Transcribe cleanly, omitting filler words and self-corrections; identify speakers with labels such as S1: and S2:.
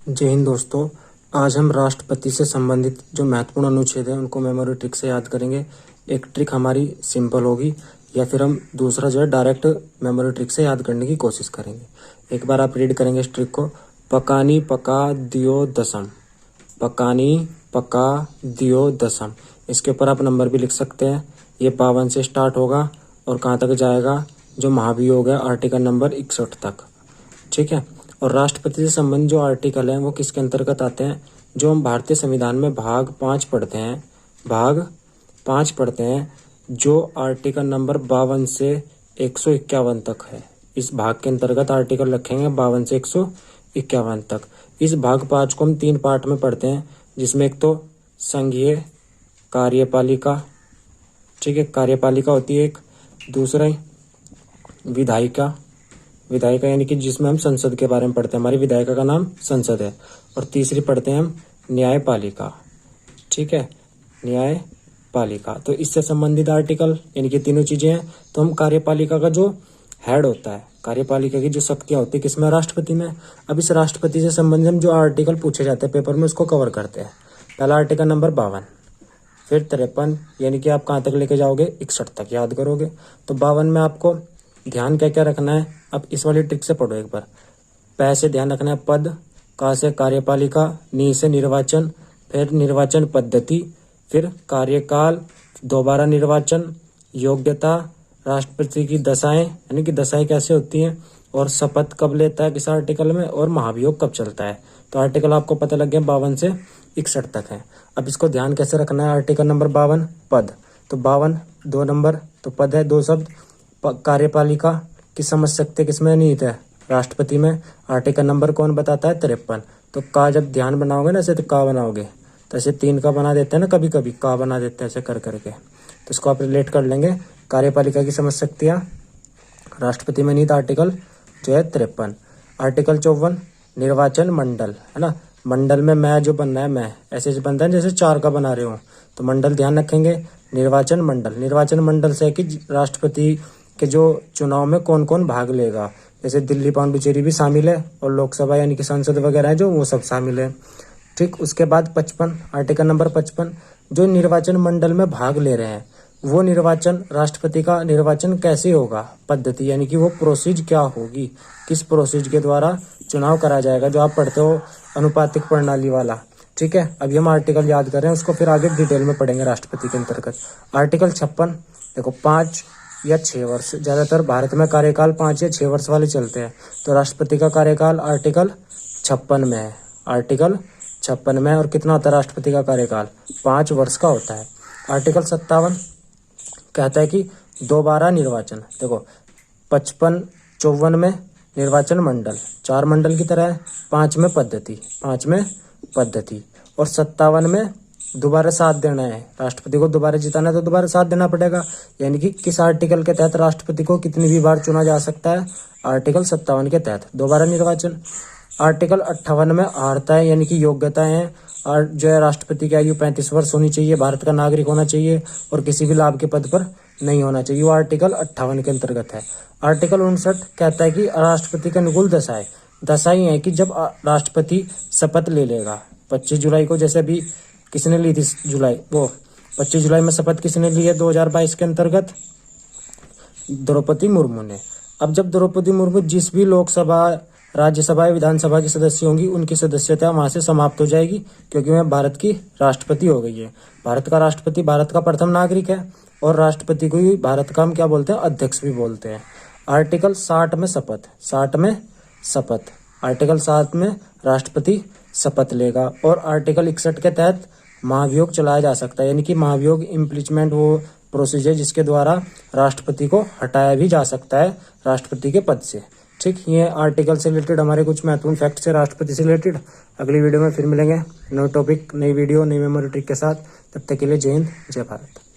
S1: जय हिंद दोस्तों। आज हम राष्ट्रपति से संबंधित जो महत्वपूर्ण अनुच्छेद है उनको मेमोरी ट्रिक से याद करेंगे। एक ट्रिक हमारी सिंपल होगी या फिर हम दूसरा जो है डायरेक्ट मेमोरी ट्रिक से याद करने की कोशिश करेंगे। एक बार आप रीड करेंगे इस ट्रिक को। पकानी पका दियो दसम, पकानी पका दियो दसम। इसके ऊपर आप नंबर भी लिख सकते हैं। ये 52 से स्टार्ट होगा और कहाँ तक जाएगा, जो महाभियोग है आर्टिकल नंबर 61 तक। ठीक है। और राष्ट्रपति से संबंधित जो आर्टिकल हैं वो किसके अंतर्गत आते हैं, जो हम भारतीय संविधान में भाग 5 पढ़ते हैं, भाग 5 पढ़ते हैं, जो आर्टिकल नंबर 52 से 151 तक है। इस भाग के अंतर्गत आर्टिकल रखेंगे 52 से 151 तक। इस भाग 5 को हम 3 पार्ट में पढ़ते हैं, जिसमें एक तो संघीय कार्यपालिका, ठीक है, कार्यपालिका होती है एक। दूसरा विधायिका, विधायिका यानी कि जिसमें हम संसद के बारे में पढ़ते हैं, हमारी विधायिका का नाम संसद है। और तीसरी पढ़ते हैं हम न्यायपालिका, ठीक है, न्यायपालिका। तो इससे संबंधित आर्टिकल यानी कि तीनों चीजें हैं। तो हम कार्यपालिका का जो हेड होता है, कार्यपालिका की जो शक्तियां होती है किसमें, राष्ट्रपति में। अब इस राष्ट्रपति से संबंधित हम जो आर्टिकल पूछे जाते हैं पेपर में उसको कवर करते हैं। पहला आर्टिकल नंबर 52, फिर 53, यानी कि आप कहाँ तक लेके जाओगे, 61 तक याद करोगे। तो 52 में आपको ध्यान क्या क्या रखना है, अब इस वाली ट्रिक से पढ़ो एक बार। पै से ध्यान रखना है पद, का से कार्यपालिका, नी से निर्वाचन, फिर निर्वाचन पद्धति, फिर कार्यकाल, दोबारा निर्वाचन, योग्यता, राष्ट्रपति की दशाएं यानी कि दशाएं कैसे होती हैं, और शपथ कब लेता है किस आर्टिकल में, और महाभियोग कब चलता है। तो आर्टिकल आपको पता लग गया 52 से 61 तक है। अब इसको ध्यान कैसे रखना है, आर्टिकल नंबर 52 पद, तो 52 2 नंबर, तो पद है 2 शब्द। कार्यपालिका की समझ सकते किसमें, निहित है राष्ट्रपति में। आर्टिकल नंबर कौन बताता है, 53। तो का जब ध्यान बनाओगे ना ऐसे, तो का बनाओगे तो ऐसे 3 का बना देते हैं ना, कभी कभी का बना देते हैं ऐसे कर करके। तो इसको आप रिलेट कर लेंगे। कार्यपालिका की समझ शक्तियाँ राष्ट्रपति में निहित आर्टिकल जो है 53। आर्टिकल 54 निर्वाचन मंडल है ना। मंडल में मैं जो बनना है, मैं ऐसे बनता है जैसे 4 का बना रहे हो, तो मंडल ध्यान रखेंगे। निर्वाचन मंडल, निर्वाचन मंडल से कि राष्ट्रपति के जो चुनाव में कौन कौन भाग लेगा, जैसे दिल्ली पांडुचेरी भी शामिल है, और लोकसभा यानी कि संसद वगैरह है जो, वो सब शामिल है। ठीक। उसके बाद 55 आर्टिकल नंबर 55, जो निर्वाचन मंडल में भाग ले रहे हैं वो निर्वाचन, राष्ट्रपति का निर्वाचन कैसे होगा, पद्धति यानी कि वो प्रोसीज क्या होगी, किस प्रोसीज के द्वारा चुनाव करा जाएगा, जो आप पढ़ते हो अनुपातिक प्रणाली वाला। ठीक है। अभी हम आर्टिकल याद कर रहे हैं, उसको फिर आगे डिटेल में पढ़ेंगे राष्ट्रपति के अंतर्गत। आर्टिकल 56 देखो, 5 या 6 वर्ष, ज्यादातर भारत में कार्यकाल 5 या 6 वर्ष वाले चलते हैं। तो राष्ट्रपति का कार्यकाल आर्टिकल 56 में है, आर्टिकल 56 में। और कितना होता है राष्ट्रपति का कार्यकाल, 5 वर्ष का होता है। आर्टिकल 57 कहता है कि दोबारा निर्वाचन। देखो 55-54 में निर्वाचन मंडल 4 मंडल की तरह है, 5 में पद्धति, 5 में पद्धति, और 57 में दोबारा साथ देना है, राष्ट्रपति को दोबारा जिताना है तो दोबारा साथ देना पड़ेगा। यानी कि किस आर्टिकल के तहत राष्ट्रपति को कितनी भी बार चुना जा सकता है, आर्टिकल 57 के तहत दोबारा निर्वाचन। आर्टिकल 58 में अर्हता है यानी कि योग्यता है, और जो है राष्ट्रपति की आयु 35 वर्ष होनी चाहिए, भारत का नागरिक होना चाहिए, और किसी भी लाभ के पद पर नहीं होना चाहिए। वो आर्टिकल 58 के अंतर्गत है। आर्टिकल 59 कहता है कि राष्ट्रपति के अनुकूल दशाएं, दशाएं है कि जब राष्ट्रपति शपथ ले लेगा 25 जुलाई को, जैसे अभी किसने ली थी जुलाई, वो 25 जुलाई में शपथ किसने ली है 2022 के अंतर्गत, द्रौपदी मुर्मू ने। अब जब द्रौपदी मुर्मू जिस भी लोकसभा, राज्यसभा, विधानसभा की सदस्य होंगी, उनकी सदस्यता वहां से समाप्त हो जाएगी, क्योंकि वह भारत की राष्ट्रपति हो गई है। भारत का राष्ट्रपति भारत का प्रथम नागरिक है, और राष्ट्रपति को ही भारत का हम क्या बोलते हैं, अध्यक्ष भी बोलते हैं। आर्टिकल 60 में शपथ, 60 में शपथ, आर्टिकल 60 में राष्ट्रपति शपथ लेगा। और आर्टिकल 61 के तहत महाभियोग चलाया जा सकता है, यानी कि महाभियोग इम्पीचमेंट वो प्रोसीजर जिसके द्वारा राष्ट्रपति को हटाया भी जा सकता है राष्ट्रपति के पद से। ठीक। ये आर्टिकल से रिलेटेड हमारे कुछ महत्वपूर्ण फैक्ट्स है राष्ट्रपति से रिलेटेड। अगली वीडियो में फिर मिलेंगे नए टॉपिक, नई वीडियो, नई मेमोरी ट्रिक के साथ। तब तक के लिए जय हिंद, जय भारत।